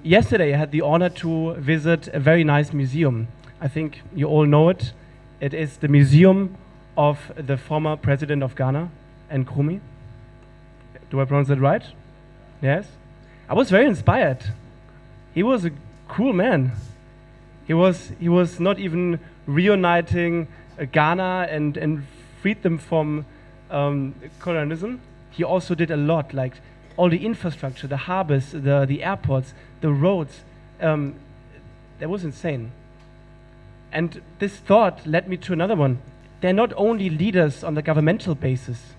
Yesterday I had the honor to visit a very nice museum. I think you all know it. It is the museum of the former president of Ghana, Nkrumah. Do I pronounce that right? Yes? I was very inspired. He was a cool man. He was not even reuniting Ghana and freed them from colonialism. He also did a lot, like all the infrastructure, the harbors, the airports, the roads. That was insane. And this thought led me to another one. They're not only leaders on the governmental basis.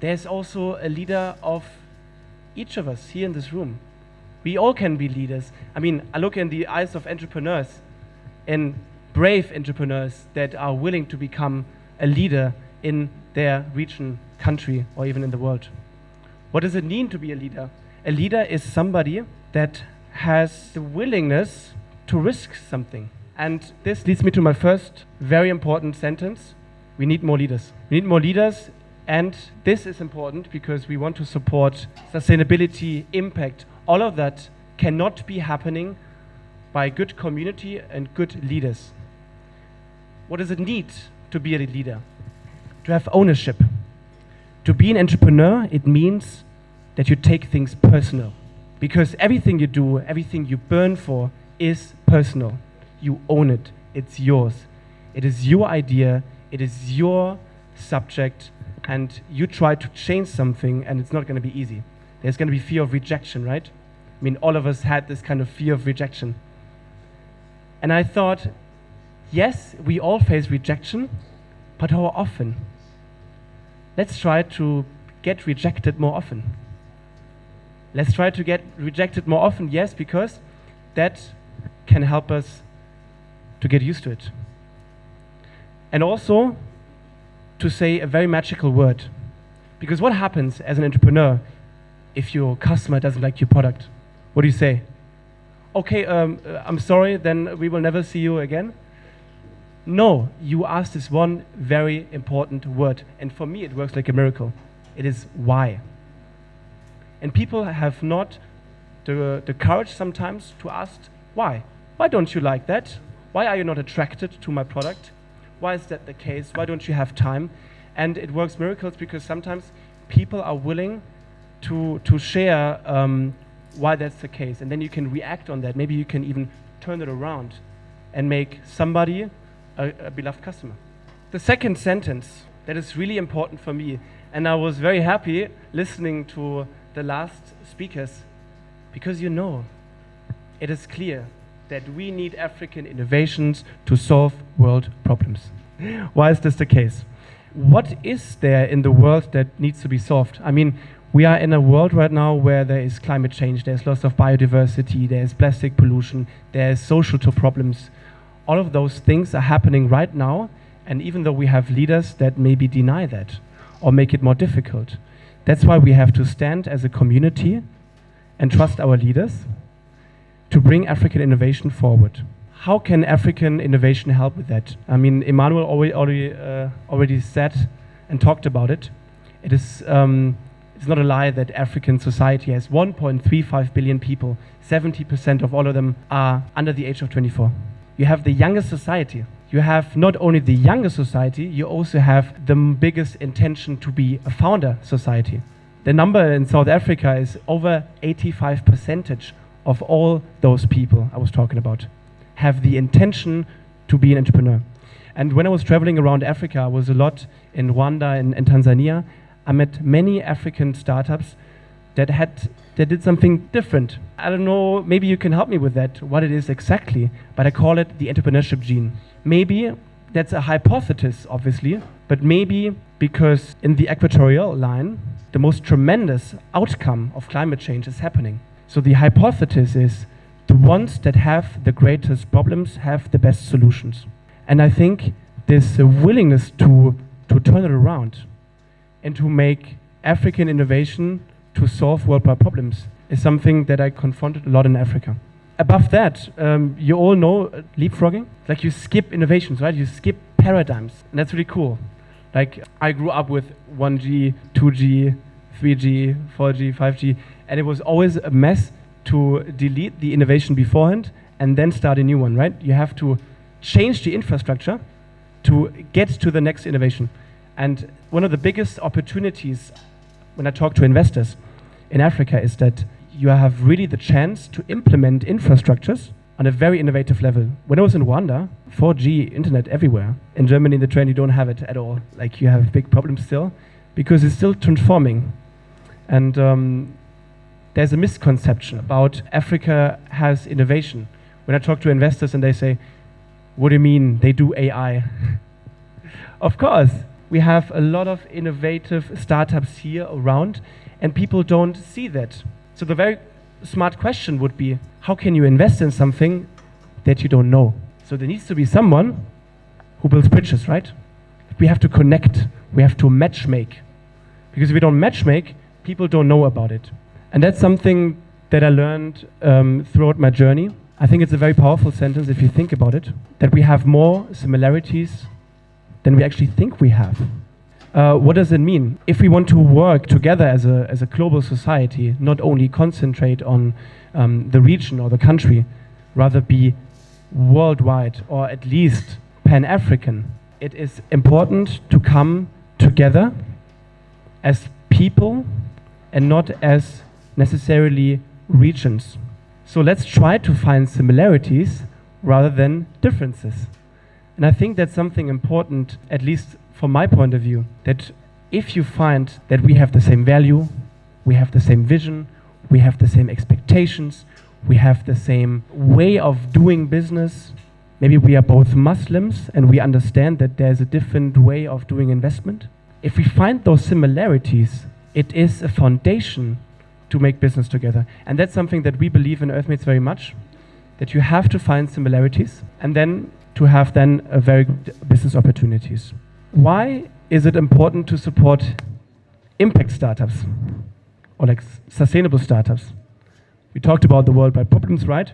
There's also a leader of each of us here in this room. We all can be leaders. I mean, I look in the eyes of entrepreneurs and brave entrepreneurs that are willing to become a leader in their region, country, or even in the world. What does it mean to be a leader? A leader is somebody that has the willingness to risk something. And this leads me to my first very important sentence. We need more leaders. We need more leaders, and this is important because we want to support sustainability, impact. All of that cannot be happening by good community and good leaders. What does it need to be a leader? To have ownership. To be an entrepreneur, it means that you take things personal. Because everything you do, everything you burn for is personal. You own it. It's yours. It is your idea. It is your subject. And you try to change something, and it's not going to be easy. There's going to be fear of rejection, right? I mean, all of us had this kind of fear of rejection. And I thought, yes, we all face rejection, but how often? Let's try to get rejected more often. Let's try to get rejected more often, yes, because that can help us to get used to it. And also to say a very magical word. Because what happens as an entrepreneur if your customer doesn't like your product? What do you say? Okay, I'm sorry, then we will never see you again. No, you ask this one very important word. And for me, it works like a miracle. It is why. And people have not the courage sometimes to ask, why? Why don't you like that? Why are you not attracted to my product? Why is that the case? Why don't you have time? And it works miracles because sometimes people are willing to share why that's the case. And then you can react on that. Maybe you can even turn it around and make somebody a beloved customer. The second sentence that is really important for me, and I was very happy listening to the last speakers, because you know, it is clear that we need African innovations to solve world problems. Why is this the case? What is there in the world that needs to be solved? I mean, we are in a world right now where there is climate change, there's loss of biodiversity, there's plastic pollution, there's social problems. All of those things are happening right now, and even though we have leaders that maybe deny that or make it more difficult, that's why we have to stand as a community and trust our leaders to bring African innovation forward. How can African innovation help with that? I mean, Emmanuel already said and talked about it. It is it's not a lie that African society has 1.35 billion people. 70% of all of them are under the age of 24. You have the youngest society. You have not only the youngest society, you also have the biggest intention to be a founder society. The number in South Africa is over 85% of all those people I was talking about have the intention to be an entrepreneur. And when I was traveling around Africa, I was a lot in Rwanda and Tanzania. I met many African startups that did something different. I don't know, maybe you can help me with that, what it is exactly, but I call it the entrepreneurship gene. Maybe that's a hypothesis, obviously, but maybe because in the equatorial line, the most tremendous outcome of climate change is happening. So the hypothesis is the ones that have the greatest problems have the best solutions. And I think this willingness to turn it around and to make African innovation to solve worldwide problems is something that I confronted a lot in Africa. Above that, you all know leapfrogging. Like you skip innovations, right? You skip paradigms, and that's really cool. Like I grew up with 1G, 2G, 3G, 4G, 5G, and it was always a mess to delete the innovation beforehand and then start a new one, right? You have to change the infrastructure to get to the next innovation. And one of the biggest opportunities when I talk to investors in Africa is that you have really the chance to implement infrastructures on a very innovative level. When I was in Rwanda, 4G internet everywhere. In Germany, in the train, you don't have it at all. Like, you have big problems still, because it's still transforming. And there's a misconception about Africa has innovation. When I talk to investors and they say, what do you mean they do AI? Of course, we have a lot of innovative startups here around, and people don't see that. So the very smart question would be, how can you invest in something that you don't know? So there needs to be someone who builds bridges, right? We have to connect, we have to matchmake. Because if we don't matchmake, people don't know about it. And that's something that I learned throughout my journey. I think it's a very powerful sentence if you think about it, that we have more similarities than we actually think we have. What does it mean? If we want to work together as a global society, not only concentrate on the region or the country, rather be worldwide or at least Pan-African, it is important to come together as people and not as necessarily regions. So let's try to find similarities rather than differences. And I think that's something important, at least from my point of view, that if you find that we have the same value, we have the same vision, we have the same expectations, we have the same way of doing business, maybe we are both Muslims and we understand that there's a different way of doing investment. If we find those similarities, it is a foundation to make business together. And that's something that we believe in Earthmates very much, that you have to find similarities and then to have then a very good business opportunities. Why is it important to support impact startups or like sustainable startups? We talked about the worldwide problems, right?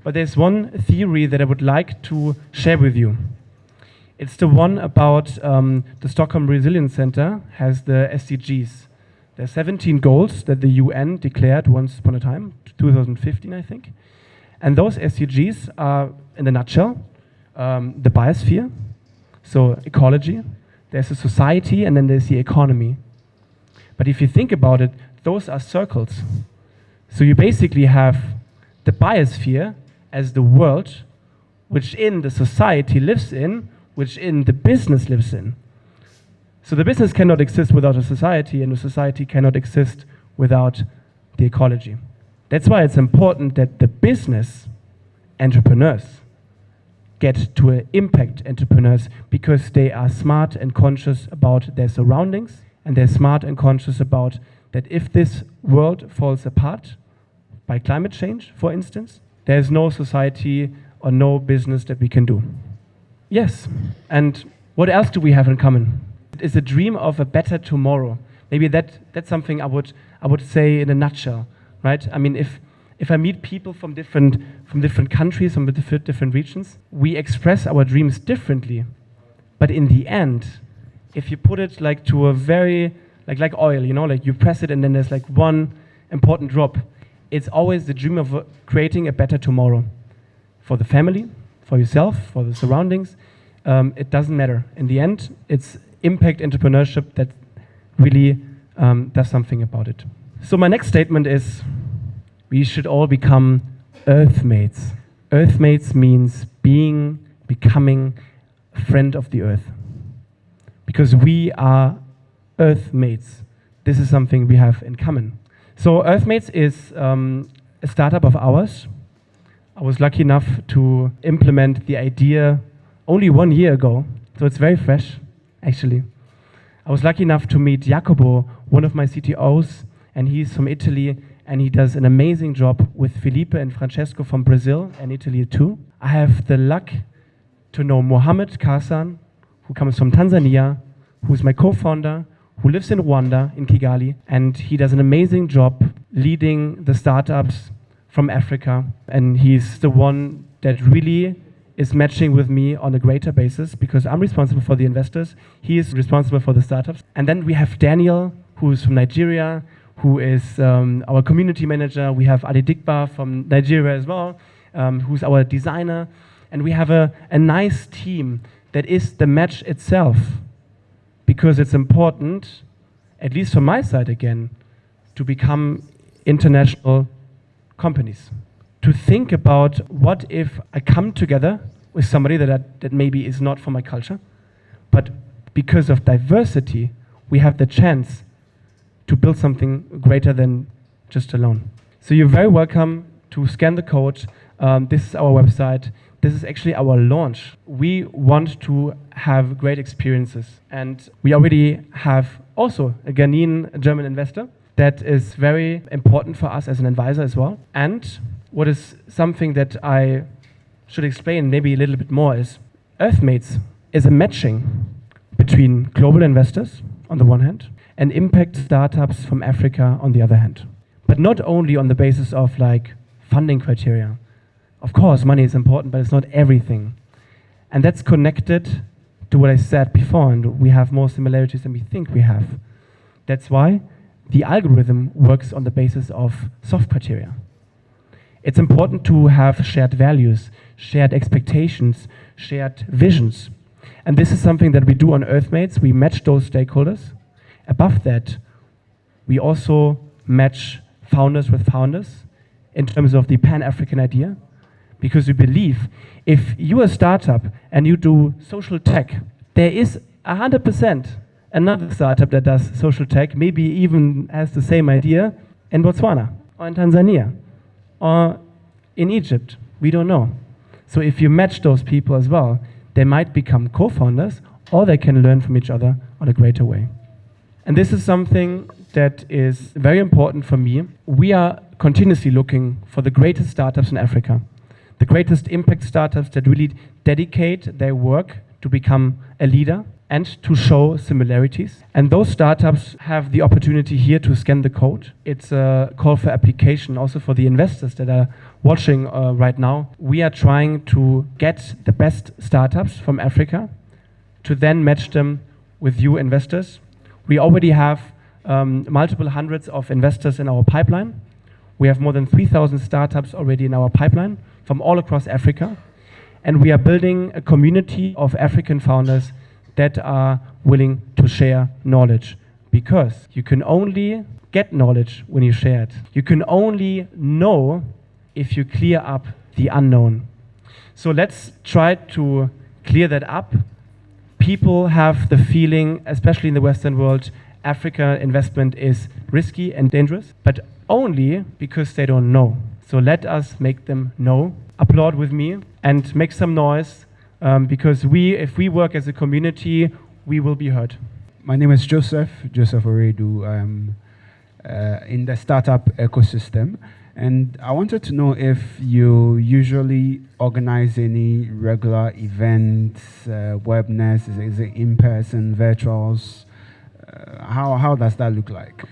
But there's one theory that I would like to share with you. It's the one about the Stockholm Resilience Center has the SDGs. There are 17 goals that the UN declared once upon a time, 2015, I think. And those SDGs are, in a nutshell, the biosphere, so ecology, there's a society, and then there's the economy. But if you think about it, those are circles. So you basically have the biosphere as the world, which in the society lives in, which in the business lives in. So the business cannot exist without a society, and the society cannot exist without the ecology. That's why it's important that the business entrepreneurs get to impact entrepreneurs, because they are smart and conscious about their surroundings, and they're smart and conscious about that if this world falls apart by climate change, for instance, there's no society or no business that we can do. Yes, and what else do we have in common? It's a dream of a better tomorrow. Maybe that's something I would say in a nutshell, right? I mean, if I meet people from different countries, from different regions, we express our dreams differently. But in the end, if you put it like to a very, like oil, you know, like you press it and then there's like one important drop, it's always the dream of creating a better tomorrow for the family, for yourself, for the surroundings. It doesn't matter. In the end, it's impact entrepreneurship that really does something about it. So my next statement is, we should all become Earthmates. Earthmates means becoming a friend of the earth. Because we are Earthmates. This is something we have in common. So Earthmates is a startup of ours. I was lucky enough to implement the idea only 1 year ago, so it's very fresh, actually. I was lucky enough to meet Jacopo, one of my CTOs, and he's from Italy, and he does an amazing job with Felipe and Francesco from Brazil and Italy too. I have the luck to know Mohammed Karsan, who comes from Tanzania, who's my co-founder, who lives in Rwanda, in Kigali, and he does an amazing job leading the startups from Africa, and he's the one that really is matching with me on a greater basis, because I'm responsible for the investors, he is responsible for the startups. And then we have Daniel, who's from Nigeria, who is our community manager. We have Ali Dikba from Nigeria as well, who's our designer. And we have a nice team that is the match itself, because it's important, at least from my side again, to become international companies. To think about what if I come together with somebody that maybe is not from my culture, but because of diversity, we have the chance to build something greater than just alone. So you're very welcome to scan the code. This is our website. This is actually our launch. We want to have great experiences. And we already have also a Ghanaian German investor that is very important for us as an advisor as well. And what is something that I should explain maybe a little bit more is Earthmates is a matching between global investors on the one hand and impact startups from Africa on the other hand. But not only on the basis of like funding criteria. Of course, money is important, but it's not everything. And that's connected to what I said before, and we have more similarities than we think we have. That's why the algorithm works on the basis of soft criteria. It's important to have shared values, shared expectations, shared visions. And this is something that we do on Earthmates. We match those stakeholders. Above that, we also match founders with founders in terms of the Pan-African idea. Because we believe if you're a startup and you do social tech, there is 100% another startup that does social tech, maybe even has the same idea in Botswana or in Tanzania or in Egypt. We don't know. So if you match those people as well, they might become co-founders or they can learn from each other on a greater way. And this is something that is very important for me. We are continuously looking for the greatest startups in Africa. The greatest impact startups that really dedicate their work to become a leader and to show similarities. And those startups have the opportunity here to scan the code. It's a call for application also for the investors that are watching right now. We are trying to get the best startups from Africa to then match them with you investors. We already have multiple hundreds of investors in our pipeline. We have more than 3,000 startups already in our pipeline from all across Africa. And we are building a community of African founders that are willing to share knowledge. Because you can only get knowledge when you share it. You can only know if you clear up the unknown. So let's try to clear that up. People have the feeling, especially in the Western world, Africa investment is risky and dangerous, but only because they don't know. So let us make them know. Applaud with me and make some noise, because if we work as a community, we will be heard. My name is Joseph Oredu. I'm in the startup ecosystem. And I wanted to know if you usually organize any regular events, webinars, is it in-person, virtuals? How does that look like?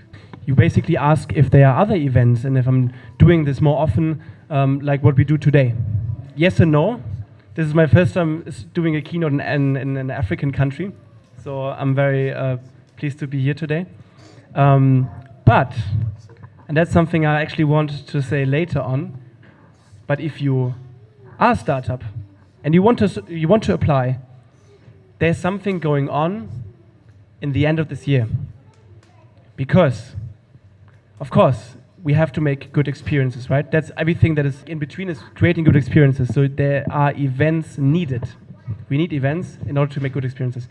You basically ask if there are other events and if I'm doing this more often, like what we do today. Yes and no. This is my first time doing a keynote in an African country, so I'm very pleased to be here today. But, and that's something I actually want to say later on, but if you are a startup and you want to apply, there's something going on in the end of this year. Because, of course, we have to make good experiences, right? That's everything that is in between is creating good experiences. So there are events needed. We need events in order to make good experiences.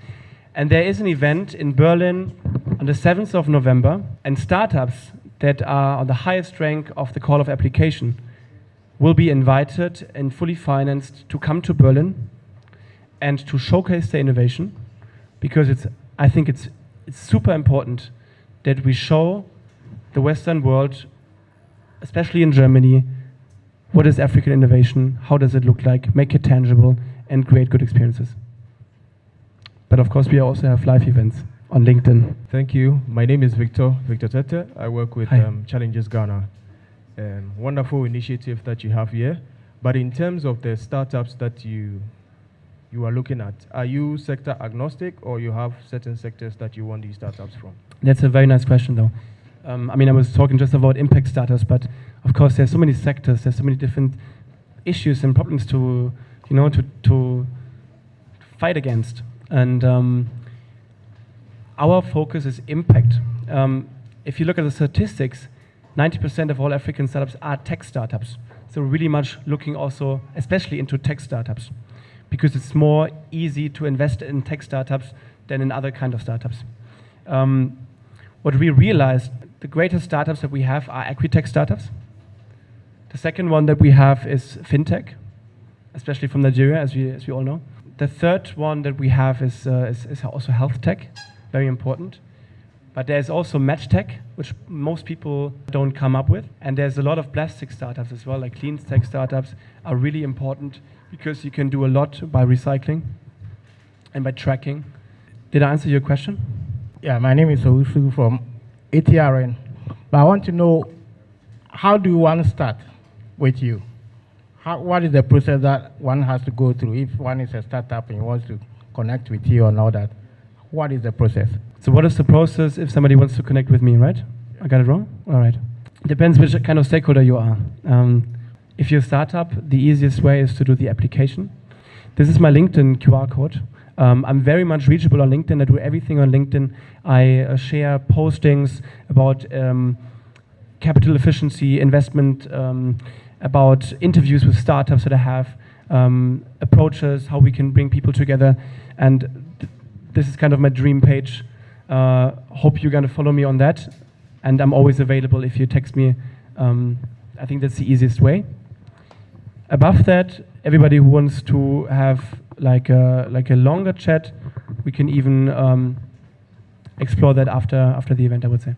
And there is an event in Berlin on the 7th of November, and startups that are on the highest rank of the call of application will be invited and fully financed to come to Berlin and to showcase their innovation, because I think it's super important that we show the Western world, especially in Germany, what is African innovation, how does it look like, make it tangible, and create good experiences. But of course, we also have live events on LinkedIn. Thank you. My name is Victor Tete. I work with Challenges Ghana. Wonderful initiative that you have here. But in terms of the startups that you are looking at, are you sector agnostic, or you have certain sectors that you want these startups from? That's a very nice question, though. I mean, I was talking just about impact startups, but of course there's so many sectors, there's so many different issues and problems to, you know, to fight against. And our focus is impact. If you look at the statistics, 90% of all African startups are tech startups. So we're really much looking also, especially into tech startups, because it's more easy to invest in tech startups than in other kind of startups. What we realized, the greatest startups that we have are agri-tech startups. The second one that we have is fintech, especially from Nigeria, as we all know. The third one that we have is also health tech, very important. But there's also match tech, which most people don't come up with. And there's a lot of plastic startups as well, like clean tech startups are really important because you can do a lot by recycling and by tracking. Did I answer your question? Yeah, my name is Owusu from ATRN. But I want to know, how do one start with you? What is the process that one has to go through if one is a startup and wants to connect with you and all that? What is the process? So what is the process if somebody wants to connect with me, right? I got it wrong? All right. Depends which kind of stakeholder you are. If you're a startup, the easiest way is to do the application. This is my LinkedIn QR code. I'm very much reachable on LinkedIn. I do everything on LinkedIn. I share postings about capital efficiency, investment, about interviews with startups that I have, approaches, how we can bring people together. And this is kind of my dream page. Hope you're going to follow me on that. And I'm always available if you text me. I think that's the easiest way. Above that, everybody who wants to have like a longer chat, we can even explore that after the event, I would say.